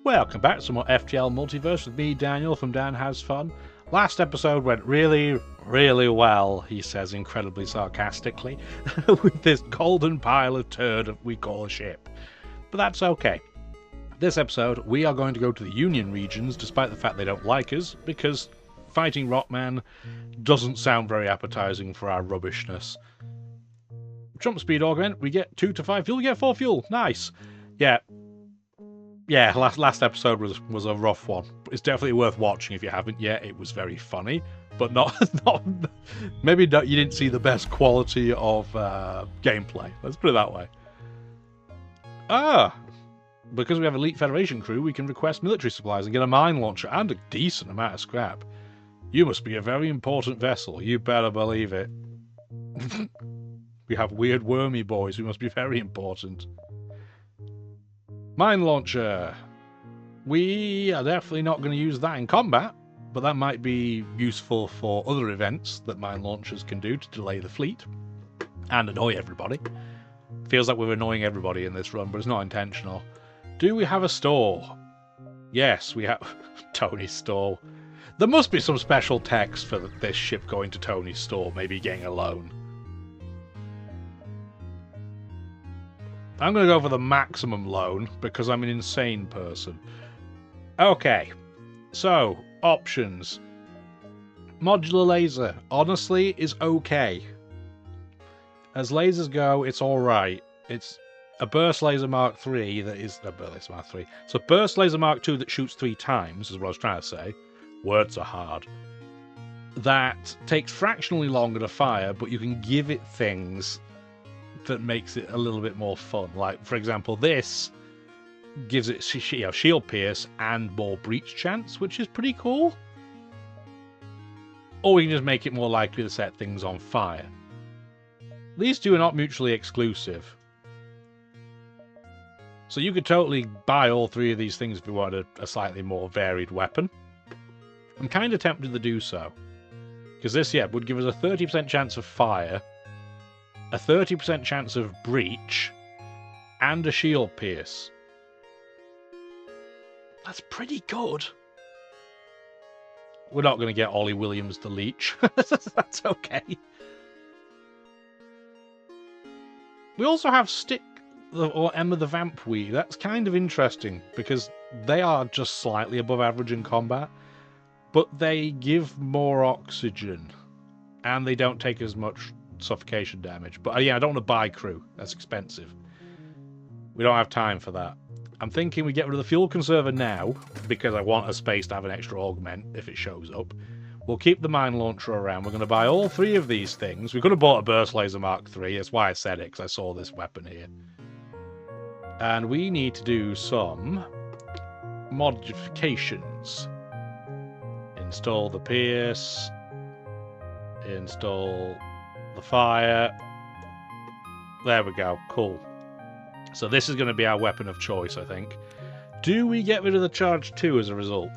Welcome back to some more FTL Multiverse with me, Daniel from DanHasFun. Last episode went really well, he says incredibly sarcastically, with this golden pile of turd we call a ship. But that's okay. This episode, we are going to go to the Union regions, despite the fact they don't like us, because fighting Rockman doesn't sound very appetizing for our rubbishness. Jump speed augment, we get 2 to 5 fuel, we get 4 fuel, nice! Yeah, last episode was a rough one. It's definitely worth watching if you haven't yet. It was very funny, but not maybe not, you didn't see the best quality of gameplay. Let's put it that way. Because we have Elite Federation crew, we can request military supplies and get a mine launcher and a decent amount of scrap. You must be a very important vessel. You better believe it. We have weird wormy boys who must be very important. Mine launcher. We are definitely not going to use that in combat, but that might be useful for other events that mine launchers can do to delay the fleet and annoy everybody. Feels like we're annoying everybody in this run, but it's not intentional. Do we have a store? Yes, we have Tony's store. There must be some special text for this ship going to Tony's store, maybe getting a loan. I'm going to go for the maximum loan, because I'm an insane person. Okay, so, options. Modular laser, honestly, is okay. As lasers go, it's alright. It's a burst laser Mark III that is... a burst laser Mark III. So burst laser Mark II that shoots 3 times, is what I was trying to say. Words are hard. That takes fractionally longer to fire, but you can give it things that makes it a little bit more fun. Like, for example, this gives it shield pierce and more breach chance, which is pretty cool. Or we can just make it more likely to set things on fire. These two are not mutually exclusive. So you could totally buy all 3 of these things if you wanted a slightly more varied weapon. I'm kind of tempted to do so. Because this, would give us a 30% chance of fire, a 30% chance of breach, and a shield pierce. That's pretty good. We're not going to get Ollie Williams the Leech. That's okay. We also have Stick or Emma the Vampweed. That's kind of interesting, because they are just slightly above average in combat, but they give more oxygen, and they don't take as much suffocation damage. But yeah, I don't want to buy crew. That's expensive. We don't have time for that. I'm thinking we get rid of the fuel conserver now, because I want a space to have an extra augment if it shows up. We'll keep the mine launcher around. We're going to buy all 3 of these things. We could have bought a burst laser Mark III. That's why I said it, because I saw this weapon here. And we need to do some modifications. Install the pierce. Install the fire. There we go. Cool. So this is going to be our weapon of choice, I think. Do we get rid of the charge 2 as a result?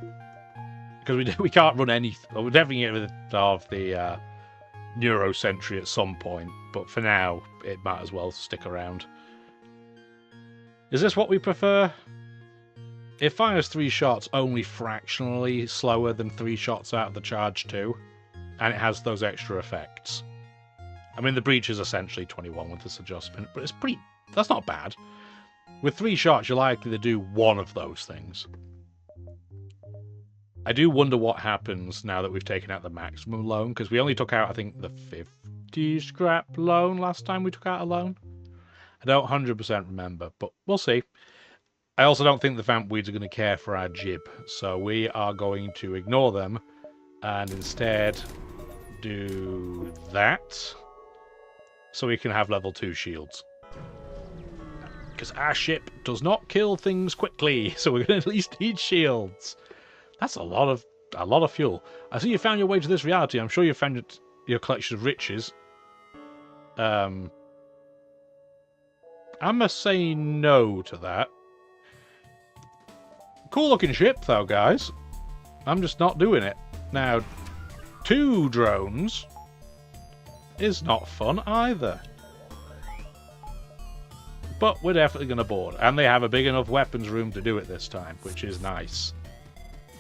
Because we can't run anything. We're definitely get rid of the Neuro Sentry at some point, but for now it might as well stick around. Is this what we prefer? It fires 3 shots only fractionally slower than 3 shots out of the charge 2, and it has those extra effects. I mean, the breach is essentially 21 with this adjustment, but it's pretty... that's not bad. With 3 shots, you're likely to do one of those things. I do wonder what happens now that we've taken out the maximum loan, because we only took out, I think, the 50 scrap loan last time we took out a loan. I don't 100% remember, but we'll see. I also don't think the Vampweeds are going to care for our jib, so we are going to ignore them and instead do that, so we can have level 2 shields. Because our ship does not kill things quickly, so we're going to at least need shields. That's a lot of fuel. I see you found your way to this reality. I'm sure you found your collection of riches. I must say no to that. Cool looking ship though, guys. I'm just not doing it. Now, 2 drones is not fun either. But we're definitely going to board. And they have a big enough weapons room to do it this time, which is nice.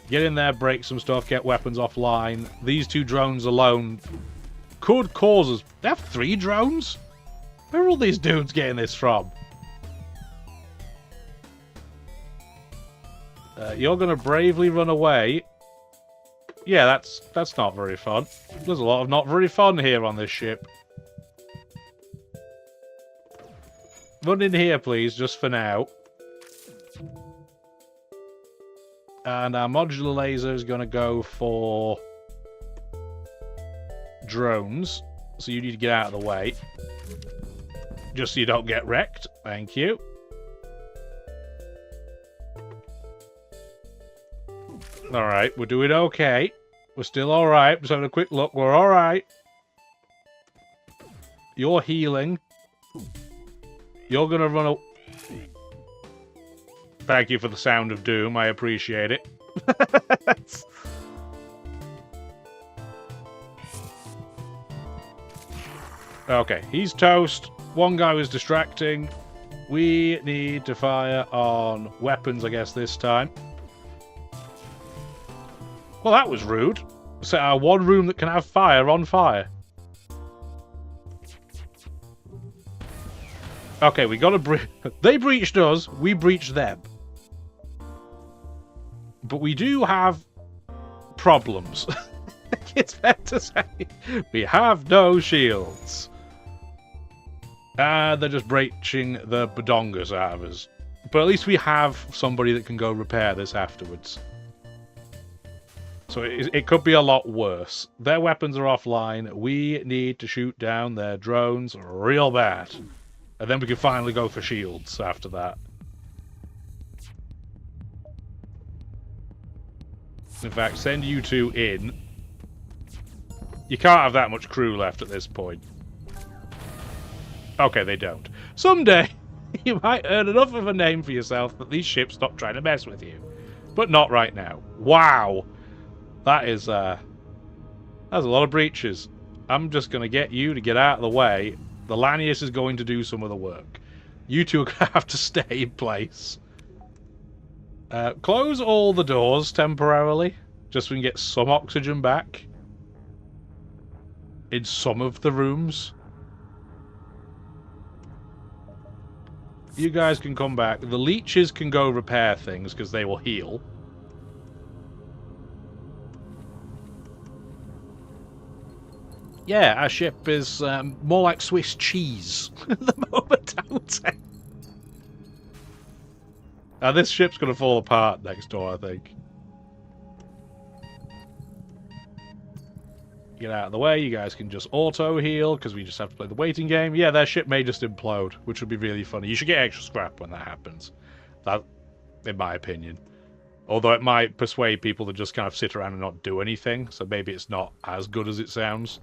Get in there, break some stuff, get weapons offline. These 2 drones alone could cause us... They have 3 drones? Where are all these dudes getting this from? You're going to bravely run away. Yeah, that's not very fun. There's a lot of not very fun here on this ship. Run in here, please, just for now. And our modular laser is going to go for drones. So you need to get out of the way. Just so you don't get wrecked. Thank you. Alright, we're doing okay. We're still alright. Just having a quick look. We're alright. You're healing. You're gonna run a... Thank you for the sound of doom. I appreciate it. Okay, he's toast. One guy was distracting. We need to fire on weapons, I guess, this time. Well, that was rude. Set our one room that can have fire on fire. Okay, we gotta they breached us, we breached them. But we do have problems. It's fair to say. We have no shields. They're just breaching the badongas out of us. But at least we have somebody that can go repair this afterwards. So it could be a lot worse. Their weapons are offline. We need to shoot down their drones real bad. And then we can finally go for shields after that. In fact, send you 2 in. You can't have that much crew left at this point. Okay, they don't. Someday, you might earn enough of a name for yourself that these ships stop trying to mess with you. But not right now. Wow! That is, that's a lot of breaches. I'm just going to get you to get out of the way. The Lanius is going to do some of the work. You 2 are going to have to stay in place. Close all the doors temporarily, just so we can get some oxygen back. In some of the rooms. You guys can come back. The leeches can go repair things, because they will heal. Yeah, our ship is more like Swiss cheese at the moment, I would say. This ship's going to fall apart next door, I think. Get out of the way. You guys can just auto-heal, because we just have to play the waiting game. Yeah, their ship may just implode, which would be really funny. You should get extra scrap when that happens. That, in my opinion. Although it might persuade people to just kind of sit around and not do anything, so maybe it's not as good as it sounds.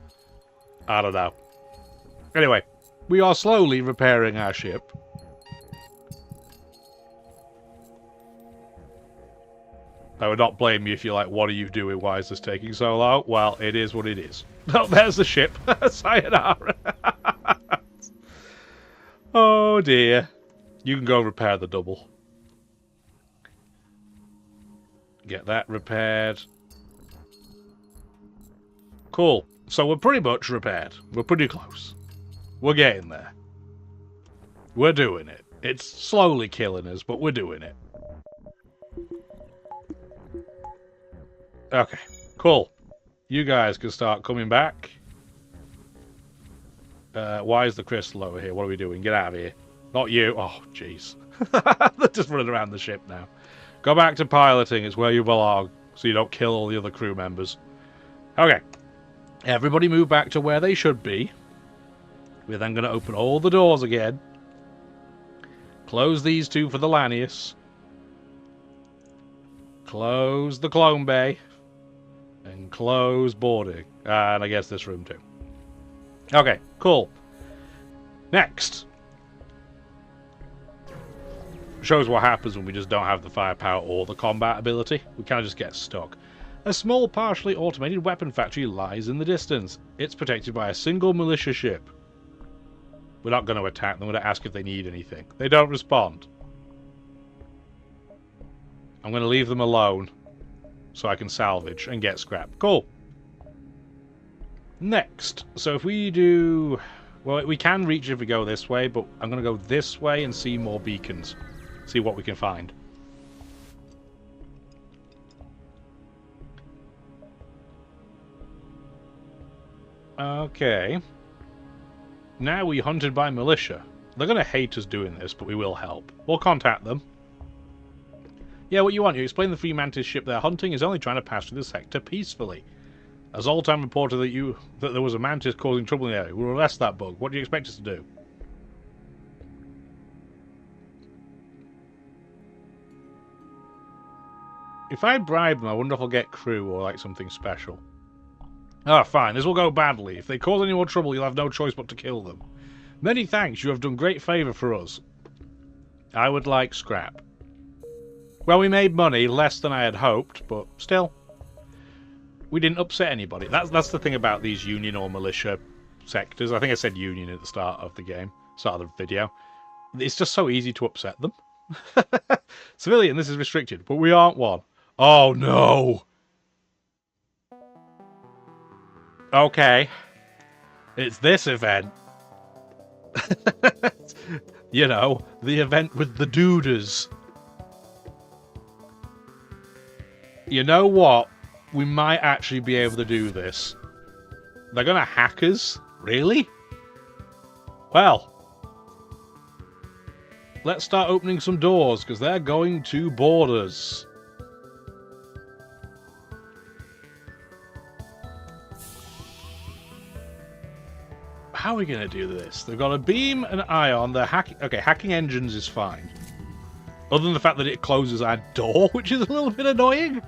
I don't know. Anyway, we are slowly repairing our ship. I would not blame you if you're like, what are you doing? Why is this taking so long? Well, it is what it is. Oh, there's the ship. Sayonara. Oh, dear. You can go repair the double. Get that repaired. Cool. So we're pretty much repaired. We're pretty close. We're getting there. We're doing it. It's slowly killing us, but we're doing it. Okay, cool. You guys can start coming back. Why is the crystal over here? What are we doing? Get out of here. Not you. Oh, jeez. They're just running around the ship now. Go back to piloting. It's where you belong, so you don't kill all the other crew members. Okay. Everybody move back to where they should be. We're then going to open all the doors again. Close these 2 for the Lanius. Close the clone bay. And close boarding. And I guess this room too. Okay, cool. Next. Shows what happens when we just don't have the firepower or the combat ability. We kind of just get stuck. A small, partially automated weapon factory lies in the distance. It's protected by a single militia ship. We're not going to attack them. We're going to ask if they need anything. They don't respond. I'm going to leave them alone so I can salvage and get scrap. Cool. Next. So if we do... Well, we can reach if we go this way, but I'm going to go this way and see more beacons. See what we can find. Okay. Now we hunted by militia. They're going to hate us doing this, but we will help. We'll contact them. Yeah, what you want? You explain the free mantis ship they're hunting is only trying to pass through the sector peacefully. As Oldtime reported that there was a mantis causing trouble in the area. We'll arrest that bug. What do you expect us to do? If I bribe them, I wonder if I'll get crew or like something special. Ah, fine. This will go badly. If they cause any more trouble, you'll have no choice but to kill them. Many thanks. You have done great favour for us. I would like scrap. Well, we made money, less than I had hoped, but still. We didn't upset anybody. That's the thing about these union or militia sectors. I think I said union at the start of the game, start of the video. It's just so easy to upset them. Civilian, this is restricted, but we aren't one. Oh, no! Okay. It's this event. You know, the event with the duders. You know what? We might actually be able to do this. They're gonna hack us? Really? Well. Let's start opening some doors, because they're going to board us. How are we going to do this? They've got a beam and ion. They're hacking. Okay, hacking engines is fine. Other than the fact that it closes our door, which is a little bit annoying.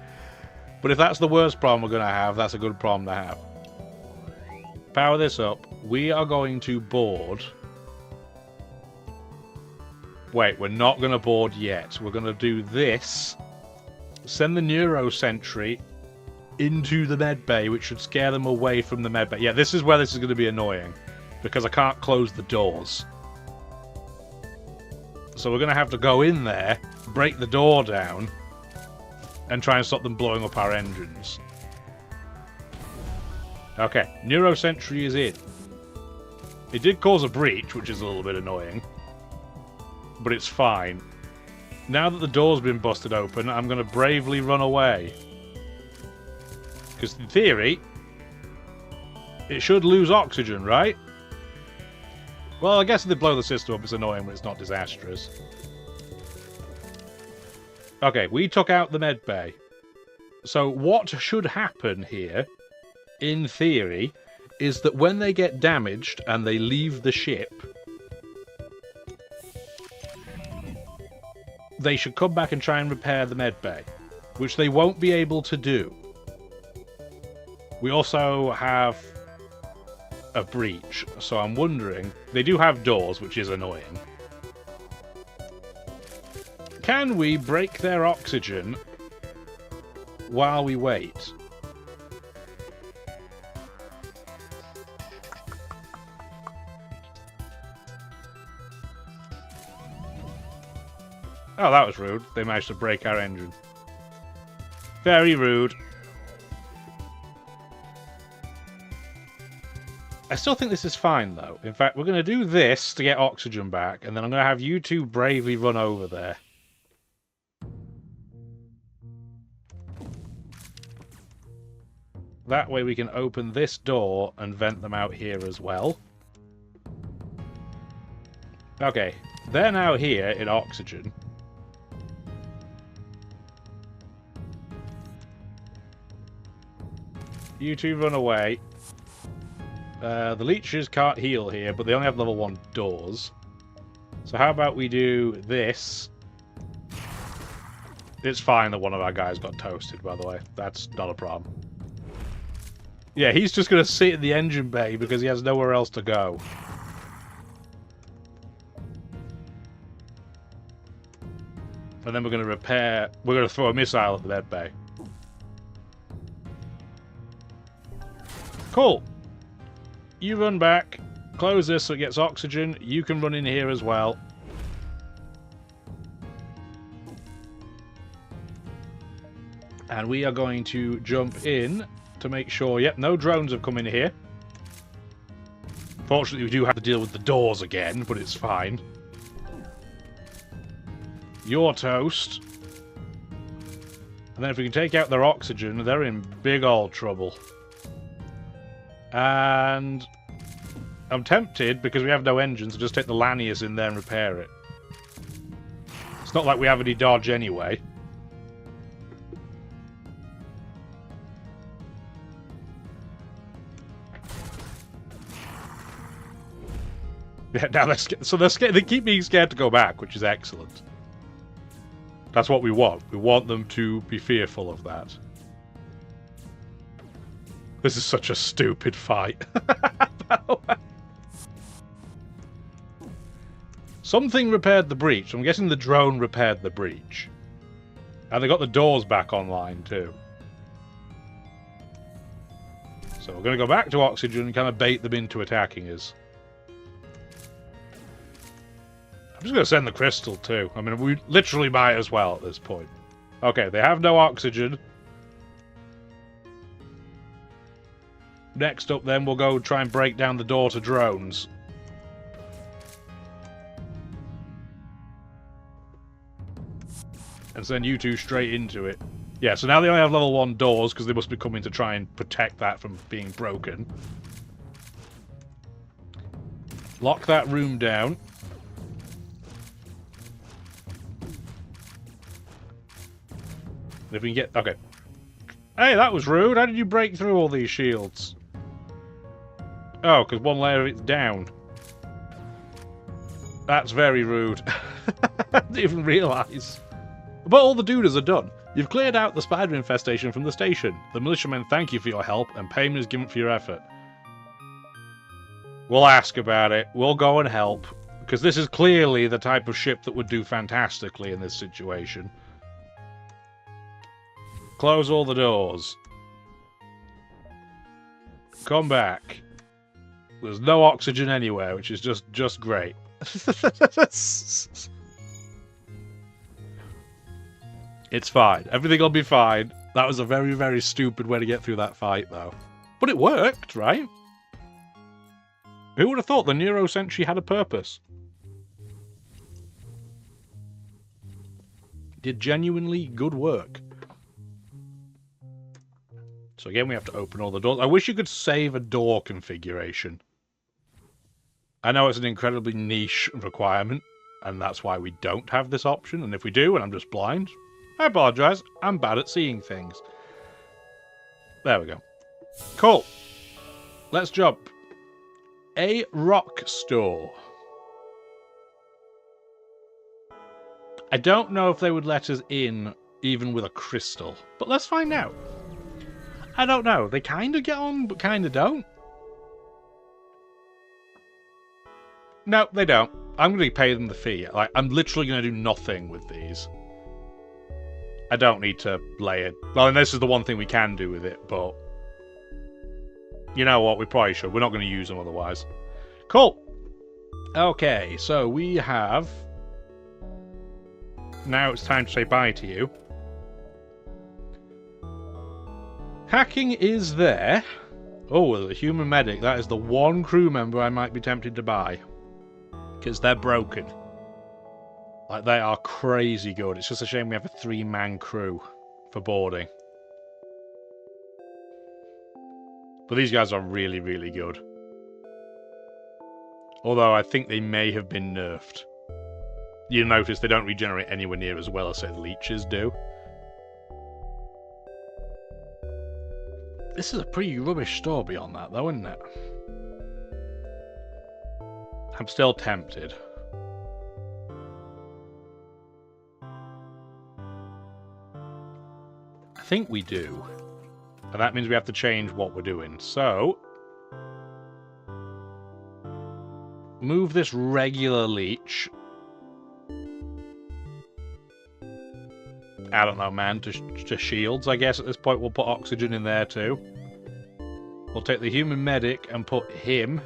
But if that's the worst problem we're going to have, that's a good problem to have. Power this up. We are going to board. Wait, we're not going to board yet. We're going to do this. Send the Neuro Sentry into the MedBay, which should scare them away from the MedBay. Yeah, this is where this is going to be annoying. Because I can't close the doors. So we're going to have to go in there, break the door down, and try and stop them blowing up our engines. Okay, Neuro Sentry is in. It did cause a breach, which is a little bit annoying. But it's fine. Now that the door's been busted open, I'm going to bravely run away. Because in theory, it should lose oxygen, right? Well, I guess if they blow the system up, it's annoying, but it's not disastrous. Okay, we took out the MedBay. So what should happen here, in theory, is that when they get damaged and they leave the ship, they should come back and try and repair the MedBay, which they won't be able to do. We also have a breach, so I'm wondering... They do have doors, which is annoying. Can we break their oxygen while we wait? Oh, that was rude. They managed to break our engine. Very rude. I still think this is fine, though. In fact, we're going to do this to get oxygen back, and then I'm going to have you two bravely run over there. That way we can open this door and vent them out here as well. Okay, they're now here in oxygen. You two run away. The leeches can't heal here, but they only have level 1 doors. So how about we do this? It's fine that one of our guys got toasted, by the way. That's not a problem. Yeah, he's just going to sit in the engine bay because he has nowhere else to go. And then we're going to repair... We're going to throw a missile at the med bay. Cool. You run back. Close this so it gets oxygen. You can run in here as well. And we are going to jump in to make sure... Yep, no drones have come in here. Fortunately, we do have to deal with the doors again, but it's fine. You're toast. And then if we can take out their oxygen, they're in big old trouble. And I'm tempted, because we have no engines, to just take the Lanius in there and repair it. It's not like we have any dodge anyway. Yeah, now they're scared. So they're scared. They keep being scared to go back, which is excellent. That's what we want. We want them to be fearful of that. This is such a stupid fight. Something repaired the breach. I'm guessing the drone repaired the breach. And they got the doors back online too. So we're going to go back to oxygen and kind of bait them into attacking us. I'm just going to send the crystal too. I mean, we literally might as well at this point. Okay, they have no oxygen. Next up then, we'll go try and break down the door to drones. And send you two straight into it. Yeah, so now they only have level 1 doors because they must be coming to try and protect that from being broken. Lock that room down. If we can get... Okay. Hey, that was rude. How did you break through all these shields? Oh, because one layer of it's down. That's very rude. I didn't even realise. But all the doodles are done. You've cleared out the spider infestation from the station. The militiamen thank you for your help, and payment is given for your effort. We'll ask about it. We'll go and help. Because this is clearly the type of ship that would do fantastically in this situation. Close all the doors. Come back. There's no oxygen anywhere, which is just great. It's fine. Everything will be fine. That was a very, very stupid way to get through that fight, though. But it worked, right? Who would have thought the Neuro Sentry had a purpose? Did genuinely good work. So again, we have to open all the doors. I wish you could save a door configuration. I know it's an incredibly niche requirement, and that's why we don't have this option. And if we do, and I'm just blind, I apologise. I'm bad at seeing things. There we go. Cool. Let's jump. A rock store. I don't know if they would let us in even with a crystal, but let's find out. I don't know. They kind of get on, but kind of don't. No, they don't. I'm going to pay them the fee. Like, I'm literally going to do nothing with these. I don't need to lay it. Well, and this is the one thing we can do with it, but... You know what? We probably should. We're not going to use them otherwise. Cool. Okay, so we have... Now it's time to say bye to you. Hacking is there. Oh, the human medic. That is the one crew member I might be tempted to buy. Because they're broken. Like, they are crazy good. It's just a shame we have a 3-man crew for boarding. But these guys are really, really good. Although I think they may have been nerfed. You'll notice they don't regenerate anywhere near as well as, say, leeches do. This is a pretty rubbish store beyond that, though, isn't it? I'm still tempted. I think we do. And that means we have to change what we're doing. So... Move this regular leech... I don't know, man, to shields, I guess. At this point, we'll put oxygen in there, too. We'll take the human medic and put him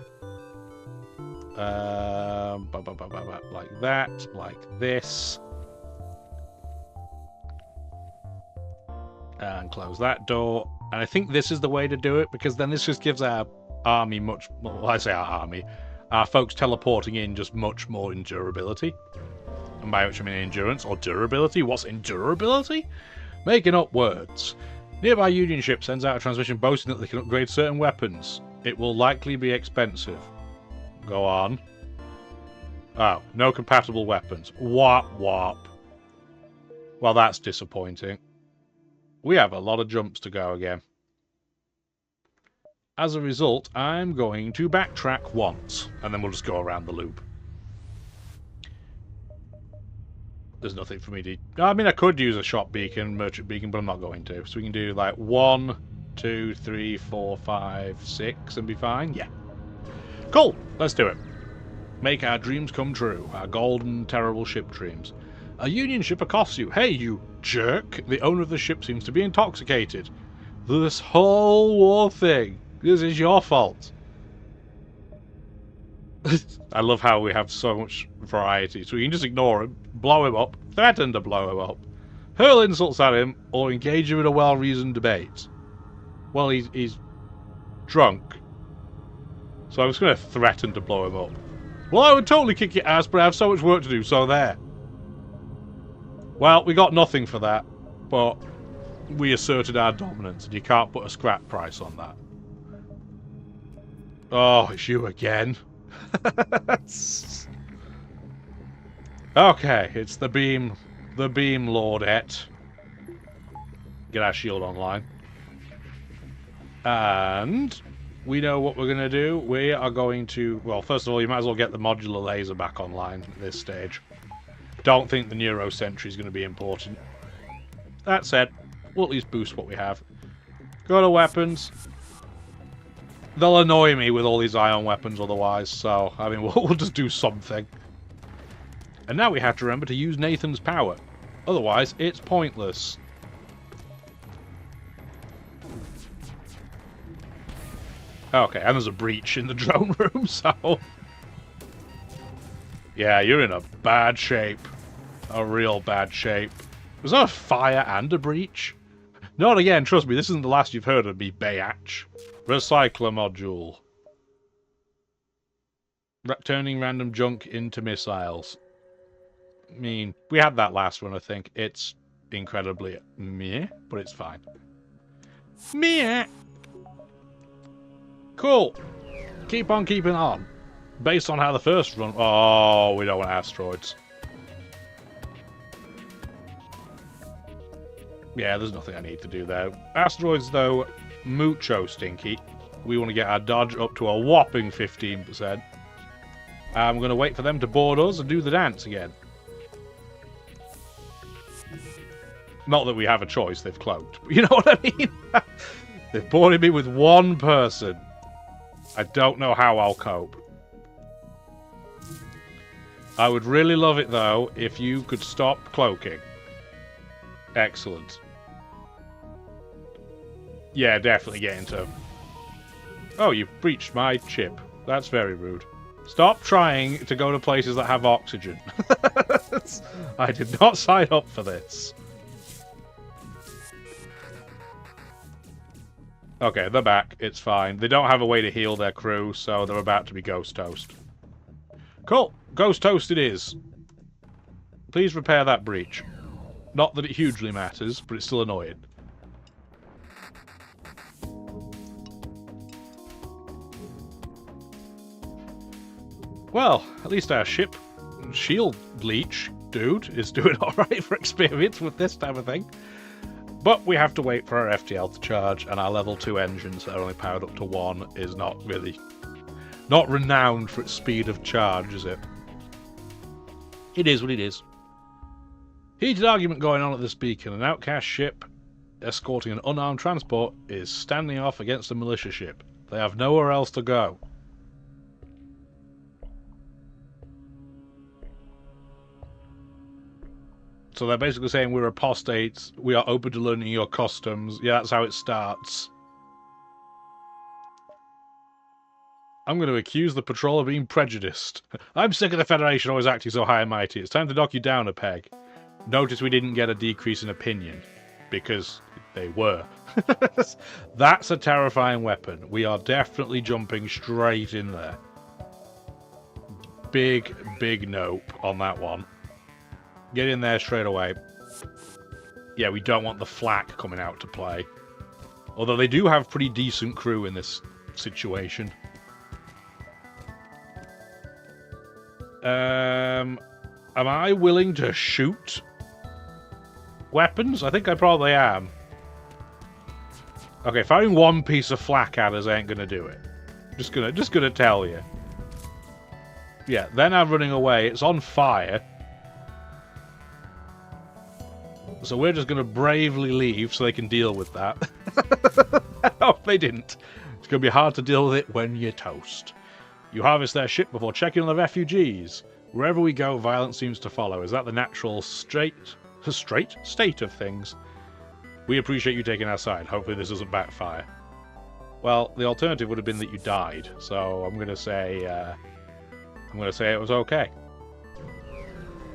Like that, like this. And close that door. And I think this is the way to do it, because then this just gives our army much more, well, I say our army, our folks teleporting in just much more endurability. And by which I mean endurance, or durability. What's endurability? Making up words. Nearby Union ship sends out a transmission boasting that they can upgrade certain weapons. It will likely be expensive. Go on. Oh, no compatible weapons. Wop wop. Well, that's disappointing. We have a lot of jumps to go again. As a result, I'm going to backtrack once, and then we'll just go around the loop. There's nothing for me to... I mean, I could use a shop beacon, merchant beacon, but I'm not going to. So we can do like 1, 2, 3, 4, 5, 6 and be fine. Yeah. Cool. Let's do it. Make our dreams come true. Our golden, terrible ship dreams. A Union ship accosts you. Hey, you jerk. The owner of the ship seems to be intoxicated. This whole war thing. This is your fault. I love how we have so much variety. So we can just ignore him, blow him up, threaten to blow him up, hurl insults at him, or engage him in a well-reasoned debate. Well, he's drunk. So I'm just going to threaten to blow him up. Well, I would totally kick your ass, but I have so much work to do, so there. Well, we got nothing for that, but we asserted our dominance, and you can't put a scrap price on that. Oh, it's you again. Okay, it's the beam lordette. Get our shield online. And we know what we're going to do. We are going to... Well, first of all, you might as well get the modular laser back online at this stage. Don't think the Neuro Sentry is going to be important. That said, we'll at least boost what we have. Go to weapons. They'll annoy me with all these ion weapons otherwise, so, I mean, we'll just do something. And now we have to remember to use Nathan's power. Otherwise, it's pointless. Okay, and there's a breach in the drone room, so... Yeah, you're in a bad shape. A real bad shape. Was there a fire and a breach? Not again, trust me, this isn't the last you've heard of me, Bayatch. Recycler module. Turning random junk into missiles. I mean, we had that last one, I think. It's incredibly meh, but it's fine. Meh! Cool. Keep on keeping on. Based on how the first run... Oh, we don't want asteroids. Yeah, there's nothing I need to do there. Asteroids, though, mucho stinky. We want to get our dodge up to a whopping 15%. I'm going to wait for them to board us and do the dance again. Not that we have a choice, they've cloaked. But you know what I mean? They've boarded me with one person. I don't know how I'll cope. I would really love it, though, if you could stop cloaking. Excellent. Yeah, definitely get into... Oh, you breached my chip. That's very rude. Stop trying to go to places that have oxygen. I did not sign up for this. Okay, they're back. It's fine. They don't have a way to heal their crew, so they're about to be ghost toast. Cool. Ghost toast it is. Please repair that breach. Not that it hugely matters, but it's still annoying. Well, at least our ship shield leech dude is doing alright for experience with this type of thing. But we have to wait for our FTL to charge, and our level 2 engines that are only powered up to 1 is not renowned for its speed of charge, is it? It is what it is. Heated argument going on at this beacon. An outcast ship escorting an unarmed transport is standing off against a militia ship. They have nowhere else to go. So they're basically saying we're apostates, we are open to learning your customs. Yeah, that's how it starts. I'm going to accuse the patrol of being prejudiced. I'm sick of the Federation always acting so high and mighty. It's time to knock you down a peg. Notice we didn't get a decrease in opinion, because they were. That's a terrifying weapon. We are definitely jumping straight in there. Big, big nope on that one. Get in there straight away. Yeah, we don't want the flak coming out to play. Although they do have pretty decent crew in this situation. Am I willing to shoot weapons? I think I probably am. Okay, firing one piece of flak at us ain't gonna do it. Just gonna tell you. Yeah, then I'm running away. It's on fire. So we're just gonna bravely leave so they can deal with that. No, they didn't. It's gonna be hard to deal with it when you're toast. You harvest their ship before checking on the refugees. Wherever we go, violence seems to follow. Is that the natural state of things? We appreciate you taking our side. Hopefully this doesn't backfire. Well, the alternative would have been that you died. So I'm gonna say it was okay.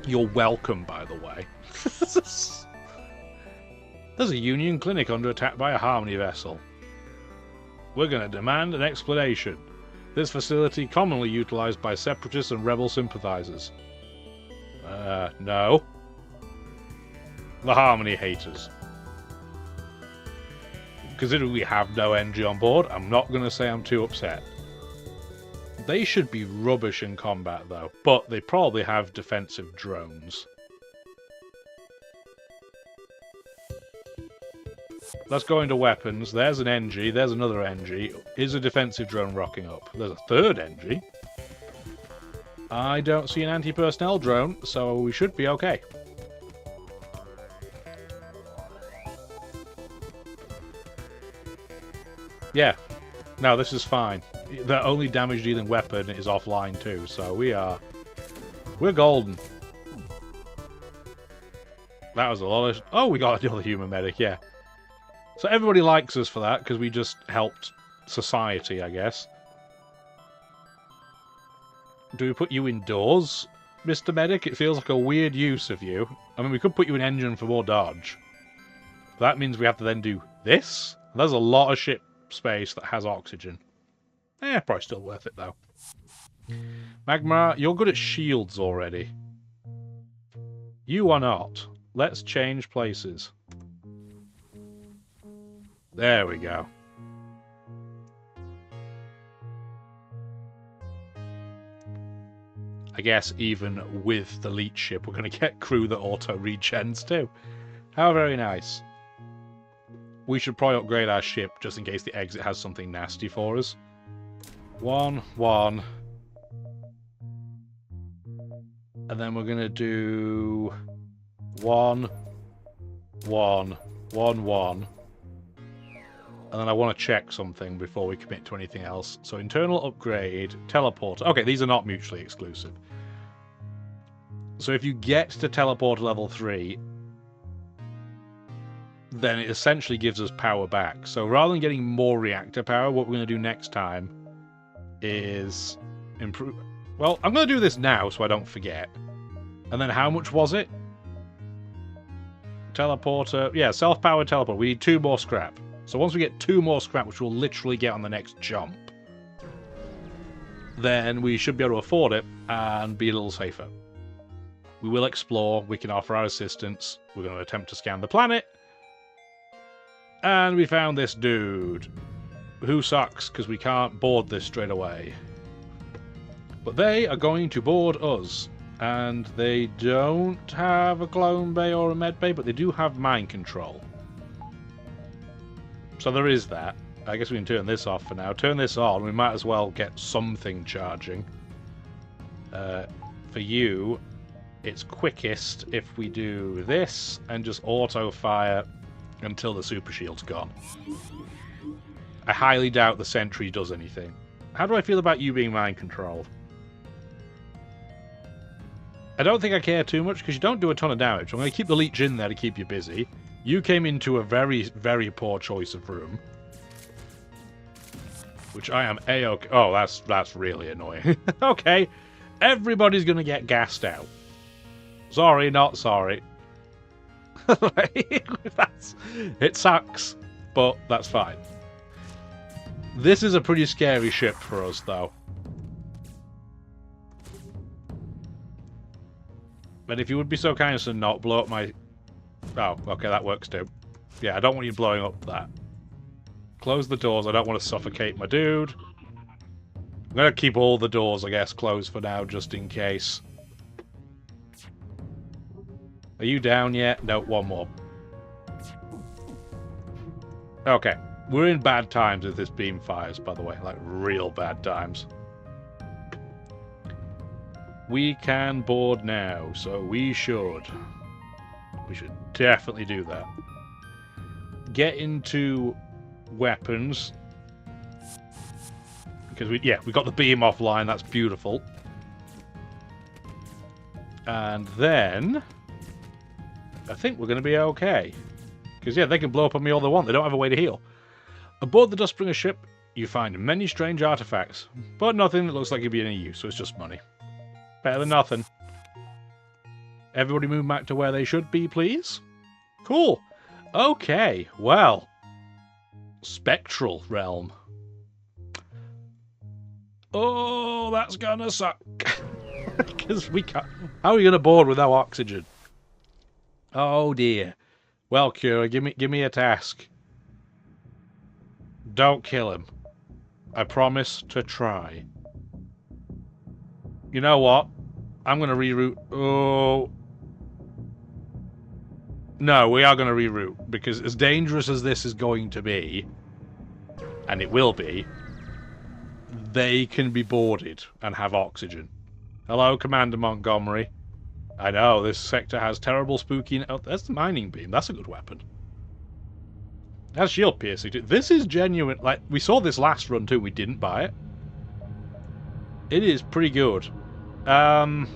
You're welcome, by the way. There's a Union clinic under attack by a Harmony vessel. We're gonna demand an explanation. This facility commonly utilized by separatists and rebel sympathizers. No. The Harmony haters. Considering we have no NG on board, I'm not going to say I'm too upset. They should be rubbish in combat, though, but they probably have defensive drones. Let's go into weapons. There's an NG, there's another NG. Is a defensive drone rocking up? There's a third NG. I don't see an anti-personnel drone, so we should be okay. Yeah. No, this is fine. The only damage-dealing weapon is offline too, so we're golden. That was a lot of... Oh, we got another human medic, yeah. So everybody likes us for that, because we just helped society, I guess. Do we put you indoors, Mr. Medic? It feels like a weird use of you. I mean, we could put you in engine for more dodge. That means we have to then do this? There's a lot of ship space that has oxygen. Probably still worth it, though. Magma, you're good at shields already. You are not. Let's change places. There we go. I guess even with the leech ship, we're going to get crew that auto-regens too. How very nice. We should probably upgrade our ship just in case the exit has something nasty for us. 1, 1. And then we're going to do 1, 1, 1, 1. And then I want to check something before we commit to anything else. So internal upgrade, teleporter. Okay, these are not mutually exclusive. So if you get to teleporter level 3, then it essentially gives us power back. So rather than getting more reactor power, what we're going to do next time is improve... Well, I'm going to do this now so I don't forget. And then how much was it? Teleporter. Yeah, self-powered teleporter. We need 2 more scrap. So once we get 2 more scrap, which we'll literally get on the next jump, then we should be able to afford it and be a little safer. We will explore. We can offer our assistance. We're going to attempt to scan the planet. And we found this dude, who sucks because we can't board this straight away. But they are going to board us. And they don't have a clone bay or a med bay, but they do have mind control. So there is that. I guess we can turn this off for now. Turn this on. We might as well get something charging. For you, it's quickest if we do this and just auto-fire until the super shield's gone. I highly doubt the sentry does anything. How do I feel about you being mind controlled? I don't think I care too much because you don't do a ton of damage. I'm going to keep the leech in there to keep you busy. You came into a very, very poor choice of room. which I am a-okay. Oh, that's really annoying. Okay, everybody's gonna get gassed out. Sorry, not sorry. It sucks, but that's fine. This is a pretty scary ship for us, though. And if you would be so kind as to not blow up my... Oh, okay, that works too. Yeah, I don't want you blowing up that. Close the doors. I don't want to suffocate my dude. I'm going to keep all the doors, I guess, closed for now, just in case. Are you down yet? No, one more. Okay. We're in bad times if this beam fires, by the way. Like, real bad times. We can board now, so we should. We should definitely do that. Get into weapons. Because we got the beam offline, that's beautiful. And then I think we're going to be okay. Because, yeah, they can blow up on me all they want. They don't have a way to heal. Aboard the Dustbringer ship, you find many strange artifacts, but nothing that looks like it'd be any use, so it's just money. Better than nothing. Everybody move back to where they should be, please. Cool. Okay, well. Spectral Realm. Oh, that's gonna suck. Because we can't... How are we gonna board with no oxygen? Oh, dear. Well, C.U.R.A, give me a task. Don't kill him. I promise to try. You know what? I'm going to reroute. Oh. No, we are going to reroute. Because as dangerous as this is going to be, and it will be, they can be boarded and have oxygen. Hello, Commander Montgomery. I know, this sector has terrible spooky... Oh, that's the mining beam. That's a good weapon. That's shield piercing too. This is genuine. Like, we saw this last run too. We didn't buy it. It is pretty good. Get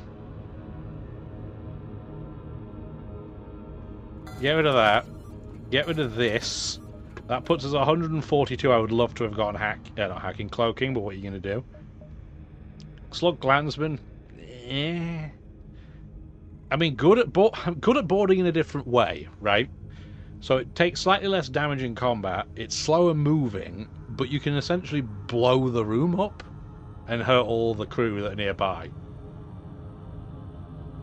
rid of that. Get rid of this. That puts us at 142. I would love to have gotten not hacking, cloaking, but what are you going to do? Slug Glansman. I mean, good at boarding in a different way, right? So it takes slightly less damage in combat, it's slower moving, but you can essentially blow the room up and hurt all the crew that are nearby.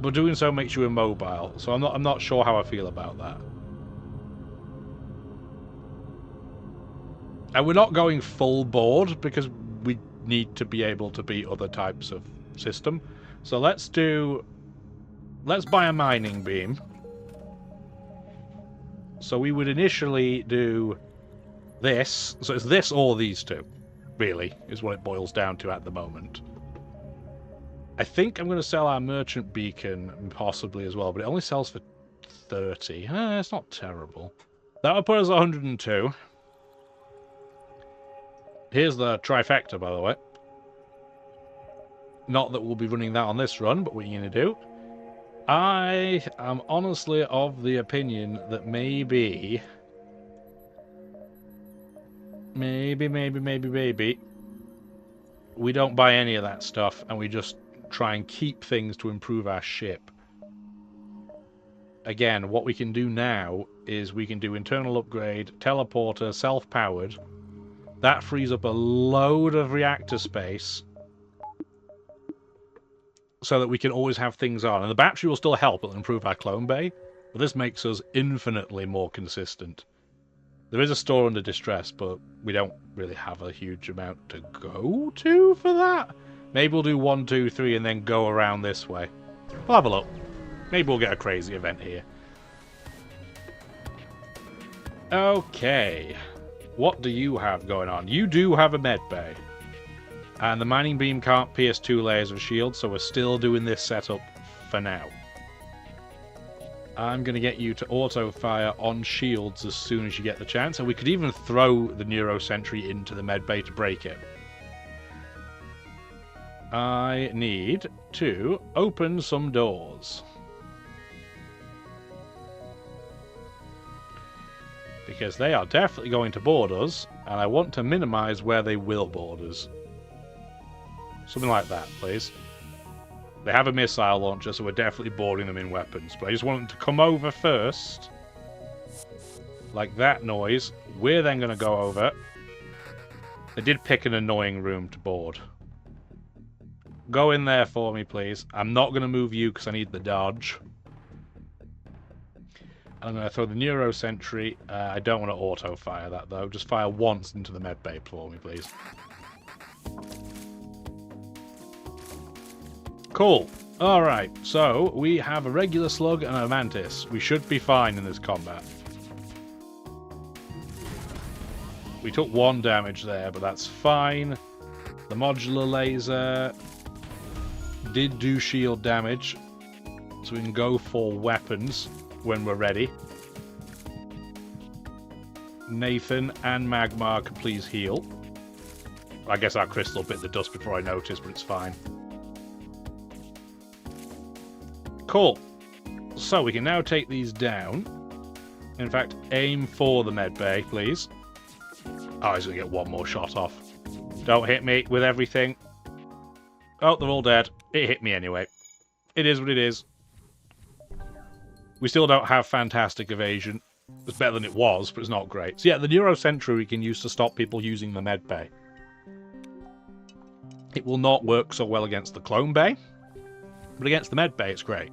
But doing so makes you immobile, so I'm not sure how I feel about that. And we're not going full board because we need to be able to beat other types of system. So let's buy a mining beam. So we would initially do this. So it's this or these two, really, is what it boils down to at the moment. I think I'm going to sell our merchant beacon possibly as well, but it only sells for 30. It's not terrible. That would put us at 102. Here's the trifecta, by the way. Not that we'll be running that on this run, but what are you going to do? I am honestly of the opinion that maybe, we don't buy any of that stuff and we just try and keep things to improve our ship. Again, what we can do now is we can do internal upgrade, teleporter, self-powered. That frees up a load of reactor space so that we can always have things on. And the battery will still help. It'll improve our clone bay. But this makes us infinitely more consistent. There is a store under distress, but we don't really have a huge amount to go to for that. Maybe we'll do 1, 2, 3 and then go around this way. We'll have a look. Maybe we'll get a crazy event here. Okay. What do you have going on? You do have a MedBay. And the mining beam can't pierce 2 layers of shield, so we're still doing this setup for now. I'm going to get you to auto-fire on shields as soon as you get the chance, and we could even throw the Neuro Sentry into the medbay to break it. I need to open some doors. because they are definitely going to board us, and I want to minimize where they will board us. Something like that, please. They have a missile launcher, so we're definitely boarding them in weapons, but I just want them to come over first. Like that noise. We're then going to go over. They did pick an annoying room to board. Go in there for me, please. I'm not going to move you because I need the dodge. I'm going to throw the Neuro Sentry. I don't want to auto-fire that, though. Just fire once into the MedBay for me, please. Cool. Alright, so we have a regular slug and a mantis. We should be fine in this combat. We took 1 damage there, but that's fine. The modular laser did do shield damage, so we can go for weapons when we're ready. Nathan and Magmar can please heal. I guess our crystal bit the dust before I noticed, but it's fine. Cool. So we can now take these down. In fact, aim for the MedBay, please. Oh, he's going to get 1 more shot off. Don't hit me with everything. Oh, they're all dead. It hit me anyway. It is what it is. We still don't have fantastic evasion. It's better than it was, but it's not great. So yeah, the Neuro Sentry we can use to stop people using the MedBay. It will not work so well against the Clone Bay, but against the MedBay it's great.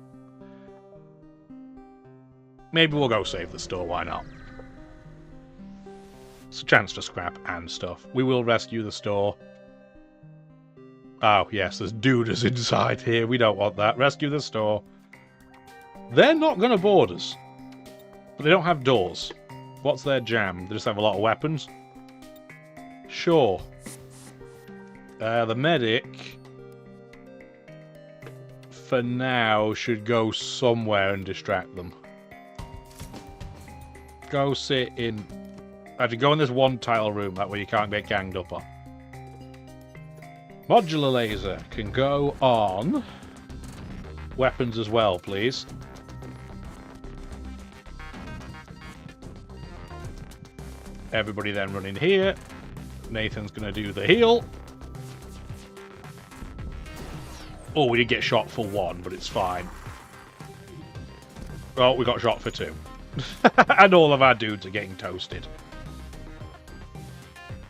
Maybe we'll go save the store, why not? It's a chance to scrap and stuff. We will rescue the store. Oh, yes, there's dudes inside here. We don't want that. Rescue the store. They're not going to board us. But they don't have doors. What's their jam? They just have a lot of weapons? Sure. The medic, for now, should go somewhere and distract them. Go sit in... Actually, go in this 1 tile room. That way you can't get ganged up on. Modular laser can go on weapons as well, please. Everybody then run in here. Nathan's going to do the heal. Oh, we did get shot for 1, but it's fine. Oh, we got shot for 2. And all of our dudes are getting toasted.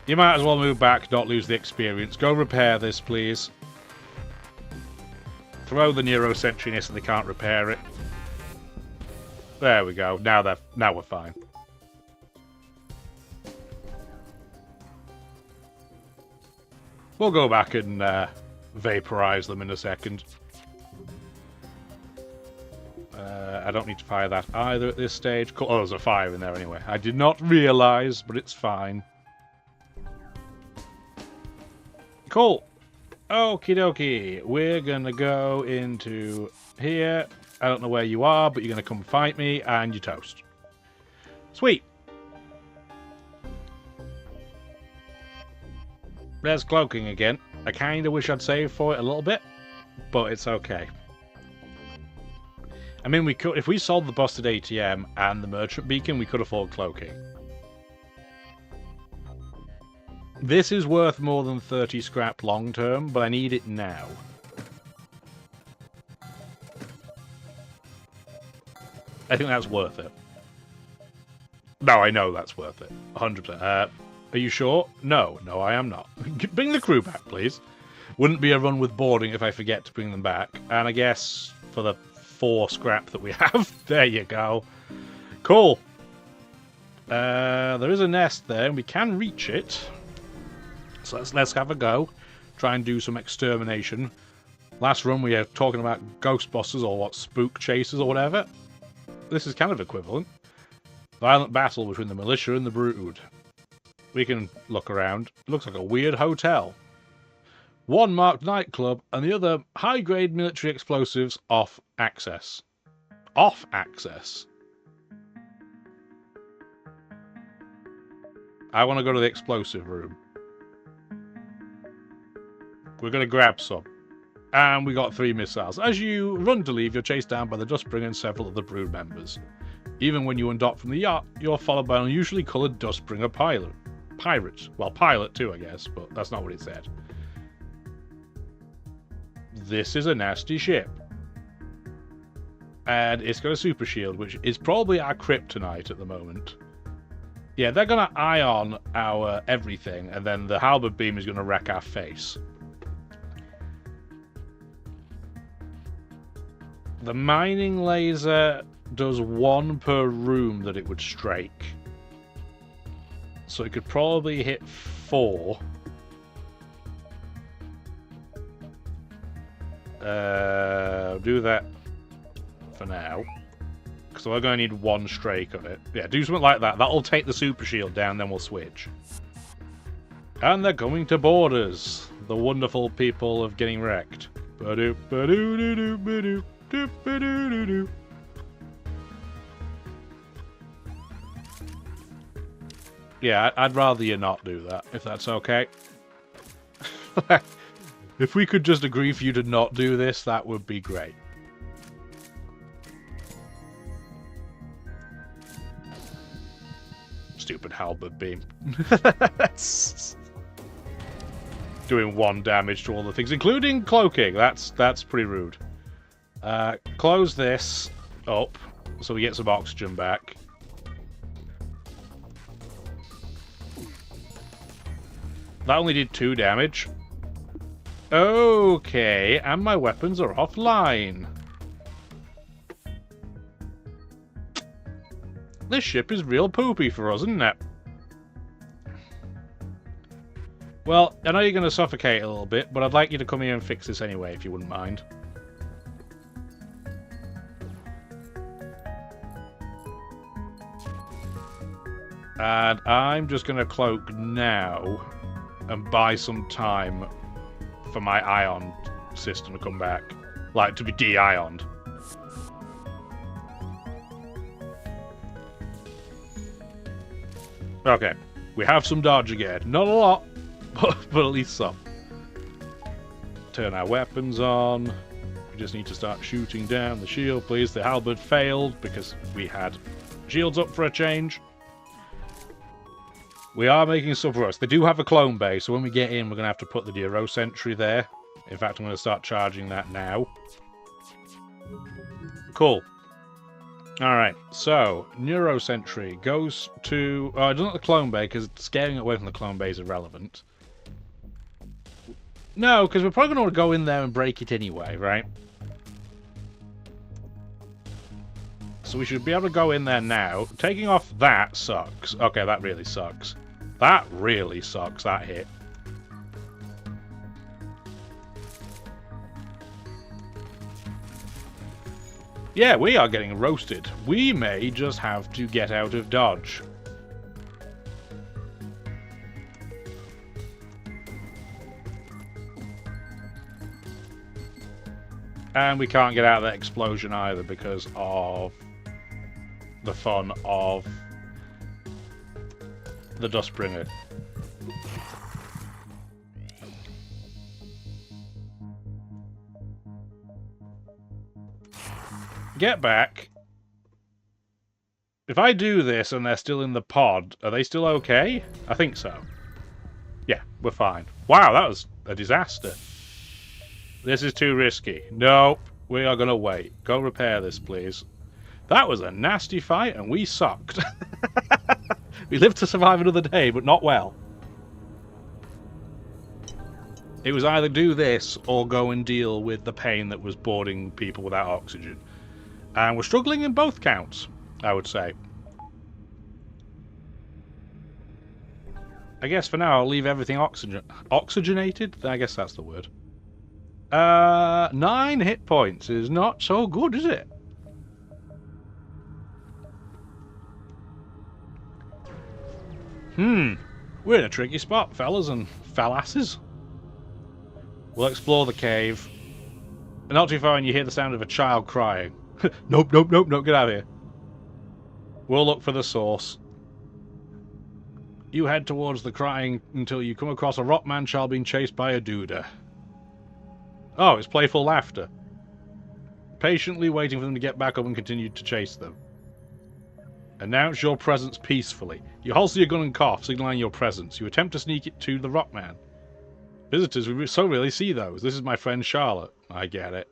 You might as well move back, not lose the experience. Go repair this, please. Throw the Neuro Sentry in so they can't repair it. There we go. Now we're fine. We'll go back and vaporize them in a second. I don't need to fire that either at this stage. Cool. Oh, there's a fire in there anyway. I did not realize, but it's fine. Cool. Okie dokie. We're gonna go into here. I don't know where you are, but you're gonna come fight me, and you toast. Sweet. There's cloaking again. I kinda wish I'd saved for it a little bit, but it's okay. I mean, we could, if we sold the busted ATM and the merchant beacon, we could afford cloaking. This is worth more than 30 scrap long term, but I need it now. I think that's worth it. No, I know that's worth it. 100%. Are you sure? No, I am not. Bring the crew back, please. Wouldn't be a run with boarding if I forget to bring them back. And I guess for the 4 scrap that we have, there you go. Cool. There is a nest there, and we can reach it. So let's have a go. Try and do some extermination. Last run we were talking about Ghostbusters, or what, Spook Chasers or whatever. This is kind of equivalent. Violent battle between the militia and the brood. We can look around. It looks like a weird hotel. One marked nightclub, and the other high-grade military explosives off access. Off access? I want to go to the explosive room. We're going to grab some. And we got 3 missiles. As you run to leave, you're chased down by the Dustbringer and several of the brood members. Even when you undock from the yacht, you're followed by an unusually coloured Dustbringer pirate. Well, pilot too, I guess, but that's not what it said. This is a nasty ship. And it's got a super shield, which is probably our kryptonite at the moment. Yeah, they're going to ion our everything, and then the halberd beam is going to wreck our face. The mining laser does 1 per room that it would strike. So it could probably hit 4. Do that for now. So we're going to need 1 strike of it. Yeah, do something like that. That'll take the super shield down, then we'll switch. And they're coming to board us. The wonderful people of getting wrecked. Ba-doop, ba-doo-doo-doo, ba-doop, doop, ba-doo-doo-doo. Yeah, I'd rather you not do that, if that's okay. If we could just agree for you to not do this, that would be great. Stupid halberd beam. Doing 1 damage to all the things, including cloaking. That's pretty rude. Close this up so we get some oxygen back. That only did 2 damage. Okay, and my weapons are offline. This ship is real poopy for us, isn't it? Well, I know you're going to suffocate a little bit, but I'd like you to come here and fix this anyway, if you wouldn't mind. And I'm just going to cloak now and buy some time for my ion system to come back. Like, to be de-ioned. Okay, we have some dodge again. Not a lot, but at least some. Turn our weapons on. We just need to start shooting down the shield, please. The halberd failed because we had shields up for a change. We are making some progress. They do have a clone base, so when we get in, we're going to have to put the Euro sentry there. In fact, I'm going to start charging that now. Cool. Alright, so, Neurosentry goes to... Oh, it doesn't the clone bay, because scaring it away from the clone bay is irrelevant. No, because we're probably going to go in there and break it anyway, right? So we should be able to go in there now. Taking off that sucks. Okay, that really sucks. That really sucks, that hit. Yeah, we are getting roasted. We may just have to get out of dodge. And we can't get out of that explosion either because of the fun of the Dustbringer. Get back. If I do this and they're still in the pod, are they still okay? I think so. Yeah, we're fine. Wow, that was a disaster. This is too risky. Nope, we are going to wait. Go repair this, please. That was a nasty fight, and we sucked. We lived to survive another day, but not well. It was either do this or go and deal with the pain that was boarding people without oxygen. And we're struggling in both counts, I would say. I guess for now I'll leave everything oxygenated? I guess that's the word. 9 hit points is not so good, is it? We're in a tricky spot, fellas and fellasses. We'll explore the cave. Not too far and you hear the sound of a child crying. Nope, nope, nope, nope, get out of here. We'll look for the source. You head towards the crying until you come across a rockman child being chased by a duda. Oh, it's playful laughter. Patiently waiting for them to get back up and continue to chase them. Announce your presence peacefully. You holster your gun and cough, signaling your presence. You attempt to sneak it to the Rockman. Visitors, we so rarely see those. This is my friend Charlotte. I get it.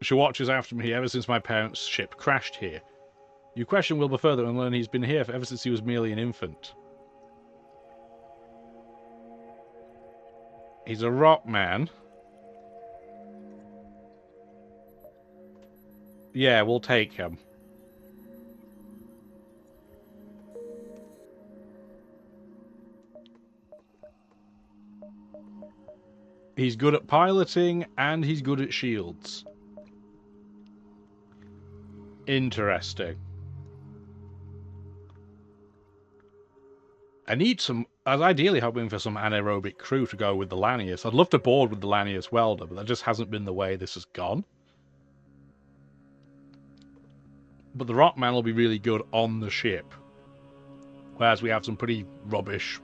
She watches after me ever since my parents' ship crashed here. You question Wilbur further and learn he's been here ever since he was merely an infant. He's a Rockman. Yeah, we'll take him. He's good at piloting, and he's good at shields. Interesting. I need some... I was ideally hoping for some anaerobic crew to go with the Lanius. I'd love to board with the Lanius welder, but that just hasn't been the way this has gone. But the Rockman will be really good on the ship. Whereas we have some pretty rubbish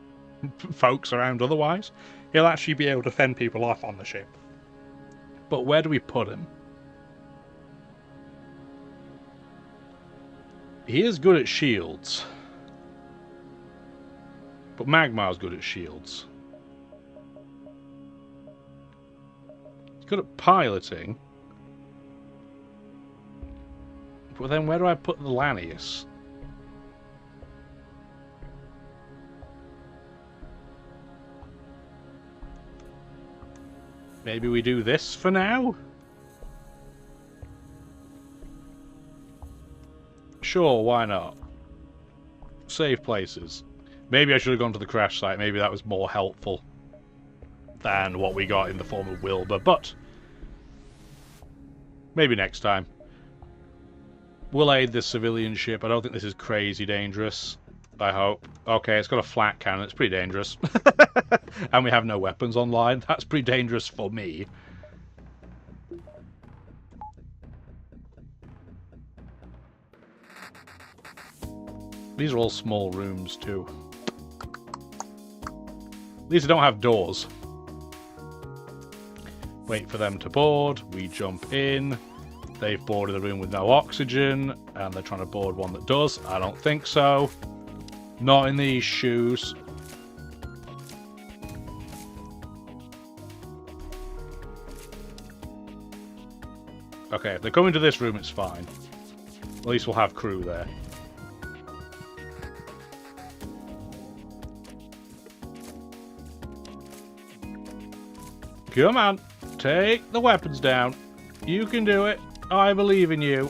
folks around otherwise. He'll actually be able to fend people off on the ship. But where do we put him? He is good at shields. But Magmar's good at shields. He's good at piloting. But then where do I put the Lanius? Maybe we do this for now? Sure, why not? Save places. Maybe I should have gone to the crash site. Maybe that was more helpful than what we got in the form of Wilbur, but maybe next time. We'll aid this civilian ship. I don't think this is crazy dangerous. I hope. Okay, it's got a flat cannon. It's pretty dangerous. And we have no weapons online. That's pretty dangerous for me. These are all small rooms, too. These don't have doors. Wait for them to board. We jump in. They've boarded a room with no oxygen, and they're trying to board one that does. I don't think so. Not in these shoes. Okay, if they come into this room, it's fine. At least we'll have crew there. Come on, take the weapons down. You can do it. I believe in you.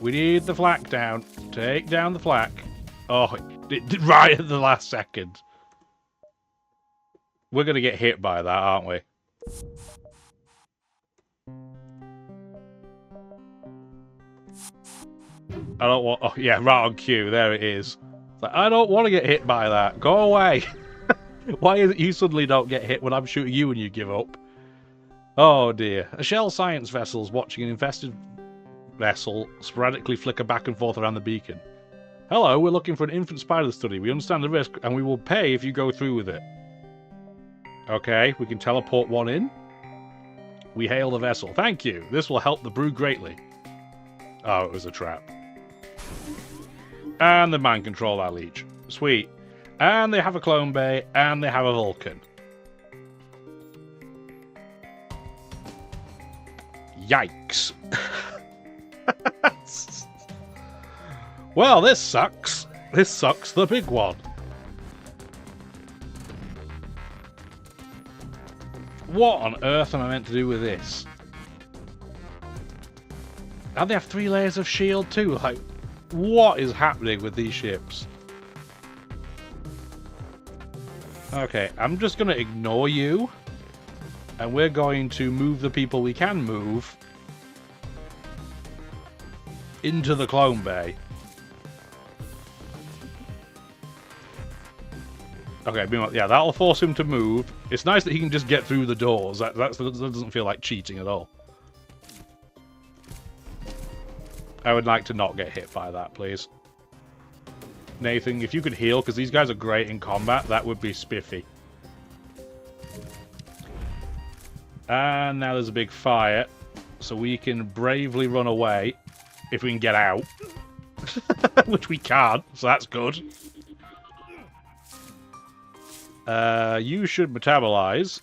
We need the flak down. Take down the flak. Oh, it did right at the last second. We're going to get hit by that, aren't we? I don't want... Oh, yeah, right on cue. There it is. It's like, I don't want to get hit by that. Go away. Why is it you suddenly don't get hit when I'm shooting you and you give up? Oh, dear. A shell science vessel's watching an infested vessel sporadically flicker back and forth around the beacon. Hello, we're looking for an infant spider study. We understand the risk, and we will pay if you go through with it. Okay, we can teleport one in. We hail the vessel. Thank you. This will help the brew greatly. Oh, it was a trap. And the mind control our leech. Sweet. And they have a clone bay, and they have a Vulcan. Yikes. Well, this sucks. This sucks the big one. What on earth am I meant to do with this? And they have 3 layers of shield too. Like, what is happening with these ships? Okay, I'm just going to ignore you. And we're going to move the people we can move into the clone bay. Okay, yeah, that'll force him to move. It's nice that he can just get through the doors. That doesn't feel like cheating at all. I would like to not get hit by that, please. Nathan, if you could heal, because these guys are great in combat, that would be spiffy. And now there's a big fire, so we can bravely run away if we can get out. Which we can't, so that's good. You should metabolize.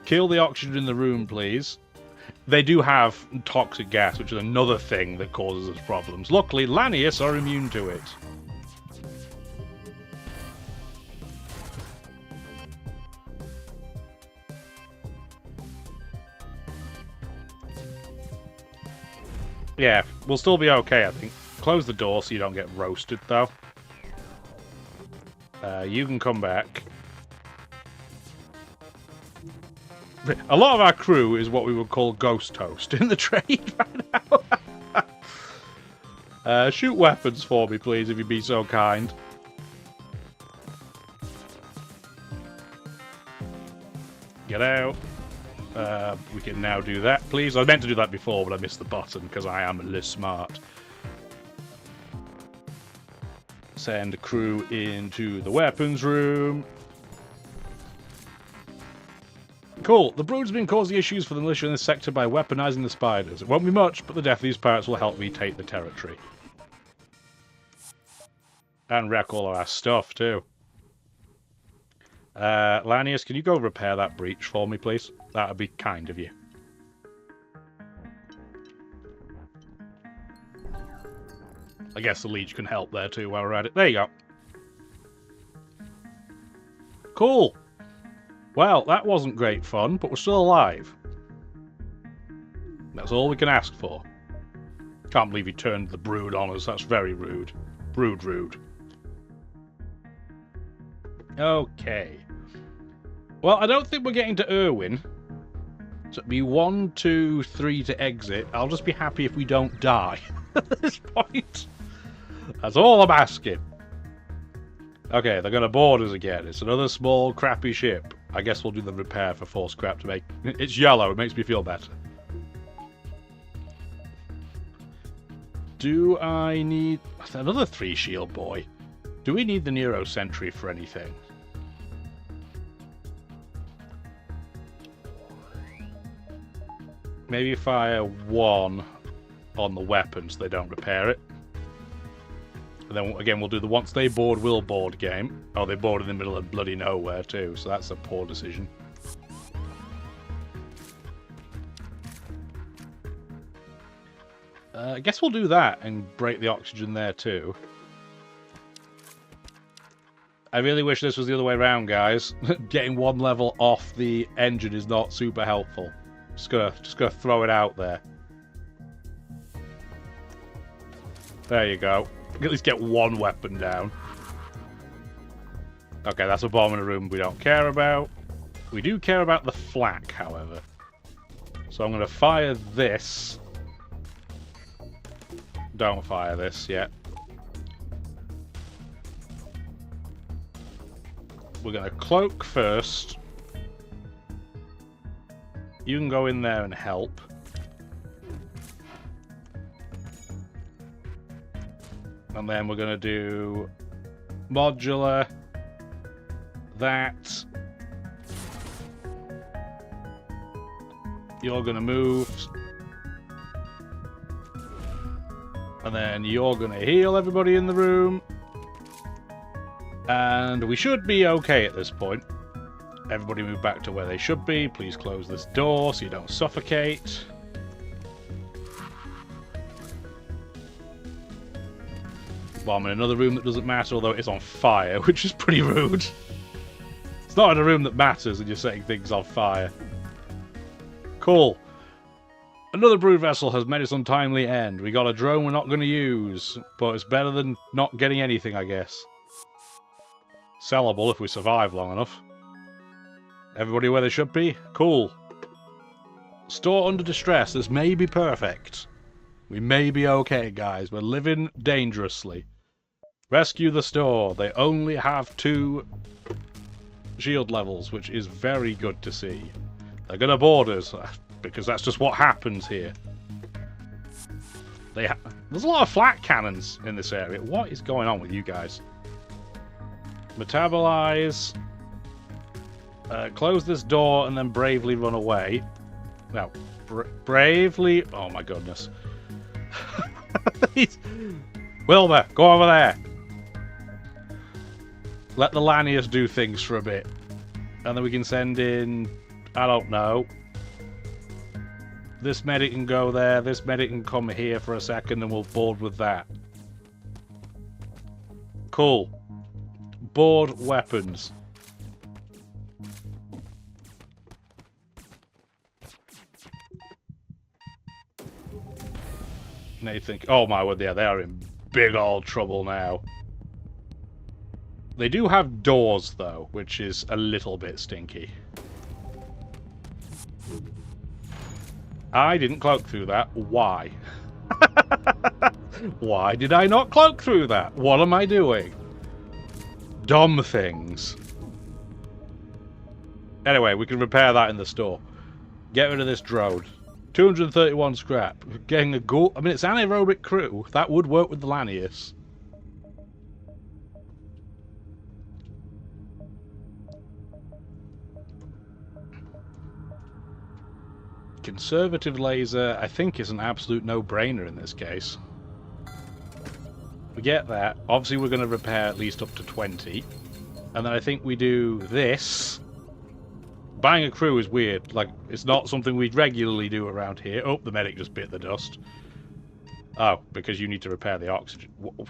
Kill the oxygen in the room, please. They do have toxic gas, which is another thing that causes us problems. Luckily, Lanius are immune to it. Yeah, we'll still be okay, I think. Close the door so you don't get roasted, though. You can come back. A lot of our crew is what we would call ghost toast in the trade right now. Shoot weapons for me, please, if you'd be so kind. Get out. We can now do that, please. I meant to do that before, but I missed the button because I am a little smart. Send crew into the weapons room. Cool. The Brood's been causing issues for the militia in this sector by weaponizing the spiders. It won't be much, but the death of these pirates will help retake the territory. And wreck all of our stuff, too. Lanius, can you go repair that breach for me, please? That would be kind of you. I guess the leech can help there, too, while we're at it. There you go. Cool. Well, that wasn't great fun, but we're still alive. That's all we can ask for. Can't believe he turned the brood on us. That's very rude. Rude. Okay. Well, I don't think we're getting to Irwin. So it'd be 1, 2, 3 to exit. I'll just be happy if we don't die at this point. That's all I'm asking. Okay, they're going to board us again. It's another small, crappy ship. I guess we'll do the repair for 4 scrap to make... It's yellow. It makes me feel better. Do I need... Another 3 shield boy. Do we need the Nero Sentry for anything? Maybe fire 1 on the weapons. They don't repair it. And then again, we'll do the once they board, we'll board game. Oh, they board in the middle of bloody nowhere too, so that's a poor decision. I guess we'll do that and break the oxygen there too. I really wish this was the other way around, guys. Getting 1 level off the engine is not super helpful. Just gonna throw it out there. There you go. At least get 1 weapon down. Okay, that's a bomb in a room we don't care about. We do care about the flak, however. So I'm going to fire this. Don't fire this yet. We're going to cloak first. You can go in there and help. And then we're going to do modular, that. You're going to move. And then you're going to heal everybody in the room. And we should be okay at this point. Everybody move back to where they should be. Please close this door so you don't suffocate. Well, I'm in another room that doesn't matter, although it's on fire, which is pretty rude. It's not in a room that matters and you're setting things on fire. Cool. Another brood vessel has met its untimely end. We got a drone we're not going to use, but it's better than not getting anything, I guess. Sellable if we survive long enough. Everybody where they should be? Cool. Store under distress. This may be perfect. We may be okay, guys. We're living dangerously. Rescue the store. They only have 2 shield levels, which is very good to see. They're going to board us, because that's just what happens here. There's a lot of flat cannons in this area. What is going on with you guys? Metabolize. Close this door and then bravely run away. No. Bravely... Oh my goodness. Wilbur, go over there. Let the Lanius do things for a bit. And then we can send in, I don't know. This medic can go there, this medic can come here for a second, and we'll board with that. Cool. Board weapons. Now you think, oh my word, yeah, they are in big old trouble now. They do have doors, though, which is a little bit stinky. I didn't cloak through that. Why? Why did I not cloak through that? What am I doing? Dumb things. Anyway, we can repair that in the store. Get rid of this drone. 231 scrap. Getting a ghoul. I mean, it's anaerobic crew. That would work with the Lanius. Conservative laser, I think, is an absolute no-brainer in this case. We get that. Obviously, we're going to repair at least up to 20. And then I think we do this. Buying a crew is weird. Like, it's not something we regularly do around here. Oh, the medic just bit the dust. Oh, because you need to repair the oxygen. What?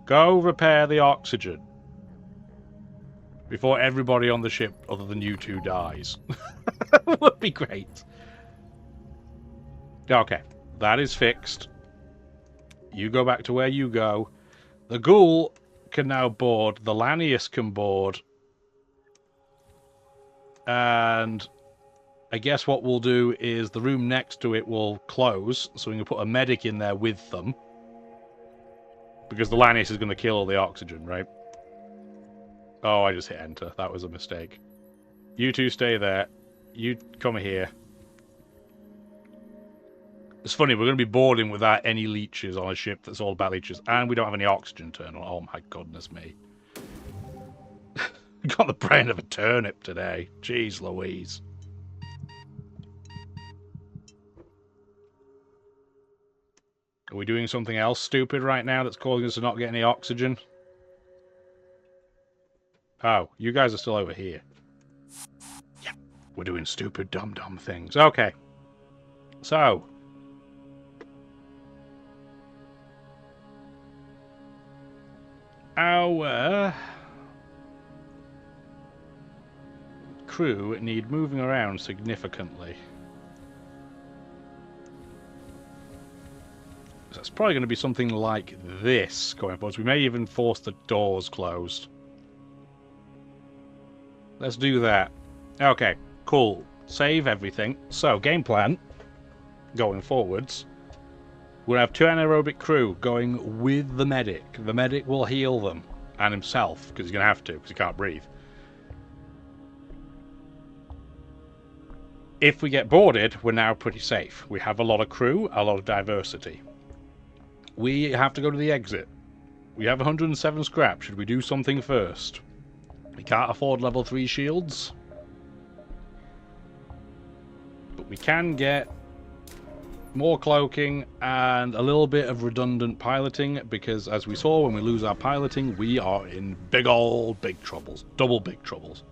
Go repair the oxygen. Before everybody on the ship, other than you two, dies. Would be great. Okay, that is fixed. You go back to where you go. The ghoul can now board. The Lanius can board. And I guess what we'll do is the room next to it will close, so we can put a medic in there with them. Because the Lanius is going to kill all the oxygen, right? Oh, I just hit enter. That was a mistake. You two stay there. You come here. It's funny, we're going to be boarding without any leeches on a ship that's all about leeches. And we don't have any oxygen terminal. Oh my goodness me. Got the brain of a turnip today. Jeez Louise. Are we doing something else stupid right now that's causing us to not get any oxygen? Oh, you guys are still over here. Yeah, we're doing stupid, dumb things. Okay. So. Our crew need moving around significantly. So it's probably going to be something like this going forward. We may even force the doors closed. Let's do that. Okay, cool. Save everything. So, game plan, going forwards, we're going to have 2 anaerobic crew going with the medic. The medic will heal them, and himself, because he's going to have to, because he can't breathe. If we get boarded, we're now pretty safe. We have a lot of crew, a lot of diversity. We have to go to the exit. We have 107 scrap. Should we do something first? We can't afford level 3 shields. But we can get more cloaking and a little bit of redundant piloting, because as we saw, when we lose our piloting, we are in big troubles. Double big troubles.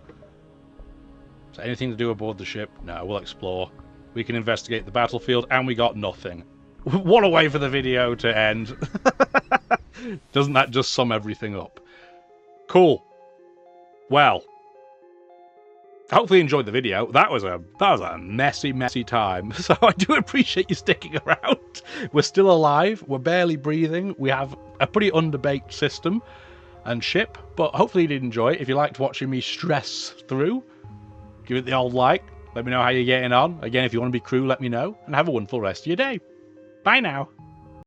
So anything to do aboard the ship? No, we'll explore. We can investigate the battlefield, and we got nothing. What a way for the video to end. Doesn't that just sum everything up? Cool. Well, hopefully you enjoyed the video. That was a messy time. So I do appreciate you sticking around. We're still alive. We're barely breathing. We have a pretty underbaked system and ship, but hopefully you did enjoy it. If you liked watching me stress through, give it the old like. Let me know how you're getting on. Again, if you want to be crew, let me know. And have a wonderful rest of your day. Bye now.